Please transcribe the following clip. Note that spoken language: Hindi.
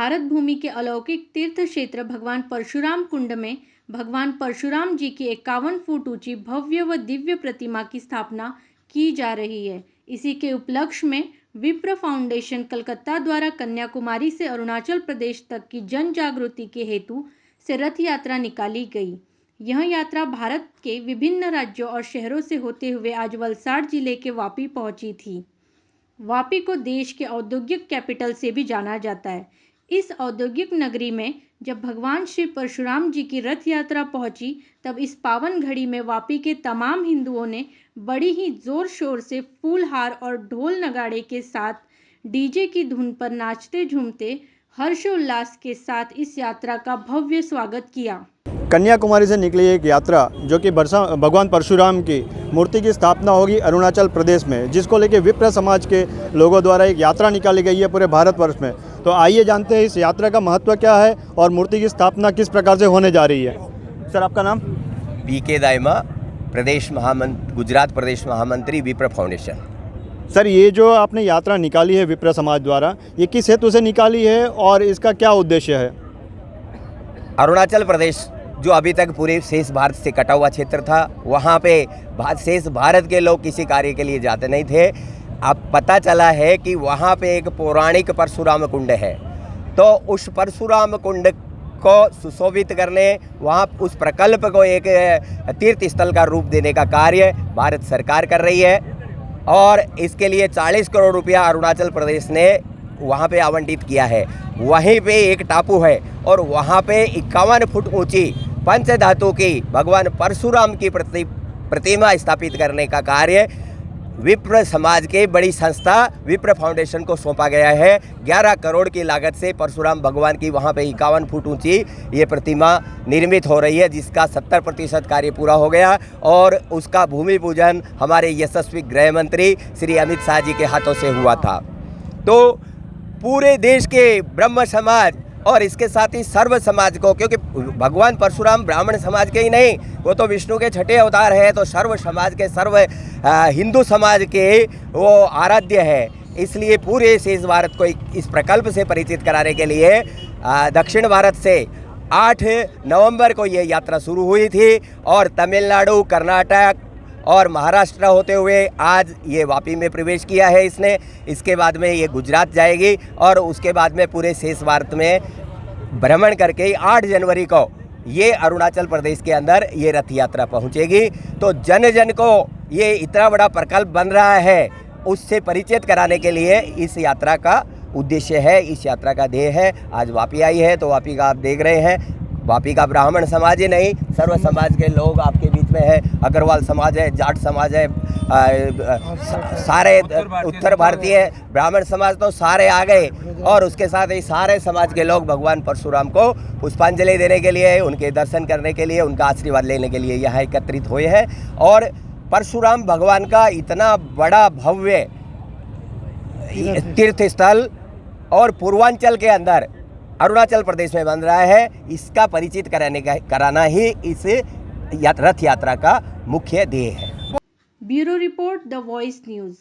भारत भूमि के अलौकिक तीर्थ क्षेत्र भगवान परशुराम कुंड में भगवान परशुराम जी की 51 फुट ऊंची भव्य व दिव्य प्रतिमा की स्थापना की जा रही है। इसी के उपलक्ष्य में विप्र फाउंडेशन कलकत्ता द्वारा कन्याकुमारी से अरुणाचल प्रदेश तक की जन जागृति के हेतु से रथ यात्रा निकाली गई। यह यात्रा भारत के विभिन्न राज्यों और शहरों से होते हुए आज वलसाड़ जिले के वापी पहुंची थी। वापी को देश के औद्योगिक कैपिटल से भी जाना जाता है। इस औद्योगिक नगरी में जब भगवान श्री परशुराम जी की रथ यात्रा पहुंची, तब इस पावन घड़ी में वापी के तमाम हिंदुओं ने बड़ी ही जोर शोर से फूलहार और ढोल नगाड़े के साथ डीजे की धुन पर नाचते झूमते हर्षोल्लास के साथ इस यात्रा का भव्य स्वागत किया। कन्याकुमारी से निकली एक यात्रा जो कि भगवान परशुराम की मूर्ति की स्थापना होगी अरुणाचल प्रदेश में, जिसको लेके विप्र समाज के लोगों द्वारा एक यात्रा निकाली गई है पूरे भारतवर्ष में। तो आइए जानते हैं इस यात्रा का महत्व क्या है और मूर्ति की स्थापना किस प्रकार से होने जा रही है। सर, आपका नाम? पीके दाइमा, गुजरात प्रदेश महामंत्री विप्र फाउंडेशन। सर, ये जो आपने यात्रा निकाली है विप्र समाज द्वारा, ये किस हेतु से निकाली है और इसका क्या उद्देश्य है? अरुणाचल प्रदेश जो अभी तक पूरे शेष भारत से कटा हुआ क्षेत्र था, वहाँ पे शेष भारत के लोग किसी कार्य के लिए जाते नहीं थे। अब पता चला है कि वहाँ पे एक पौराणिक परशुराम कुंड है, तो उस परशुराम कुंड को सुशोभित करने, वहाँ उस प्रकल्प को एक तीर्थ स्थल का रूप देने का कार्य भारत सरकार कर रही है और इसके लिए 40 करोड़ रुपया अरुणाचल प्रदेश ने वहाँ पे आवंटित किया है। वहीं पे एक टापू है और वहाँ पे 51 फुट ऊंची पंचधातु की भगवान परशुराम की प्रतिमा स्थापित करने का कार्य विप्र समाज के बड़ी संस्था विप्र फाउंडेशन को सौंपा गया है। 11 करोड़ की लागत से परशुराम भगवान की वहाँ पे 51 फुट ऊंची ये प्रतिमा निर्मित हो रही है, जिसका 70% कार्य पूरा हो गया और उसका भूमि पूजन हमारे यशस्वी गृह मंत्री श्री अमित शाह जी के हाथों से हुआ था। तो पूरे देश के ब्रह्म समाज और इसके साथ ही सर्व समाज को, क्योंकि भगवान परशुराम ब्राह्मण समाज के ही नहीं, वो तो विष्णु के छठे अवतार है, तो सर्व समाज के हिंदू समाज के वो आराध्य है। इसलिए पूरे शेष भारत को इस प्रकल्प से परिचित कराने के लिए दक्षिण भारत से 8 नवंबर को ये यात्रा शुरू हुई थी और तमिलनाडु, कर्नाटक और महाराष्ट्र होते हुए आज ये वापी में प्रवेश किया है इसने। इसके बाद में ये गुजरात जाएगी और उसके बाद में पूरे शेष भारत में भ्रमण करके 8 जनवरी को ये अरुणाचल प्रदेश के अंदर ये रथ यात्रा पहुंचेगी। तो जन जन को ये इतना बड़ा प्रकल्प बन रहा है, उससे परिचित कराने के लिए इस यात्रा का उद्देश्य है, इस यात्रा का ध्येय है। आज वापी आई है, तो वापी का आप देख रहे हैं, वापी का ब्राह्मण समाज ही नहीं, सर्व समाज के लोग आपके बीच में है। अग्रवाल समाज है, जाट समाज है, सारे उत्तर भारतीय ब्राह्मण समाज तो सारे आ गए और उसके साथ ही सारे समाज के लोग भगवान परशुराम को पुष्पांजलि देने के लिए, उनके दर्शन करने के लिए, उनका आशीर्वाद लेने के लिए यहाँ एकत्रित हुए हैं। और परशुराम भगवान का इतना बड़ा भव्य तीर्थ स्थल और पूर्वांचल के अंदर अरुणाचल प्रदेश में बन रहा है, इसका परिचित कराना ही इस रथ यात्रा का मुख्य ध्येय है। Bureau report, the voice news.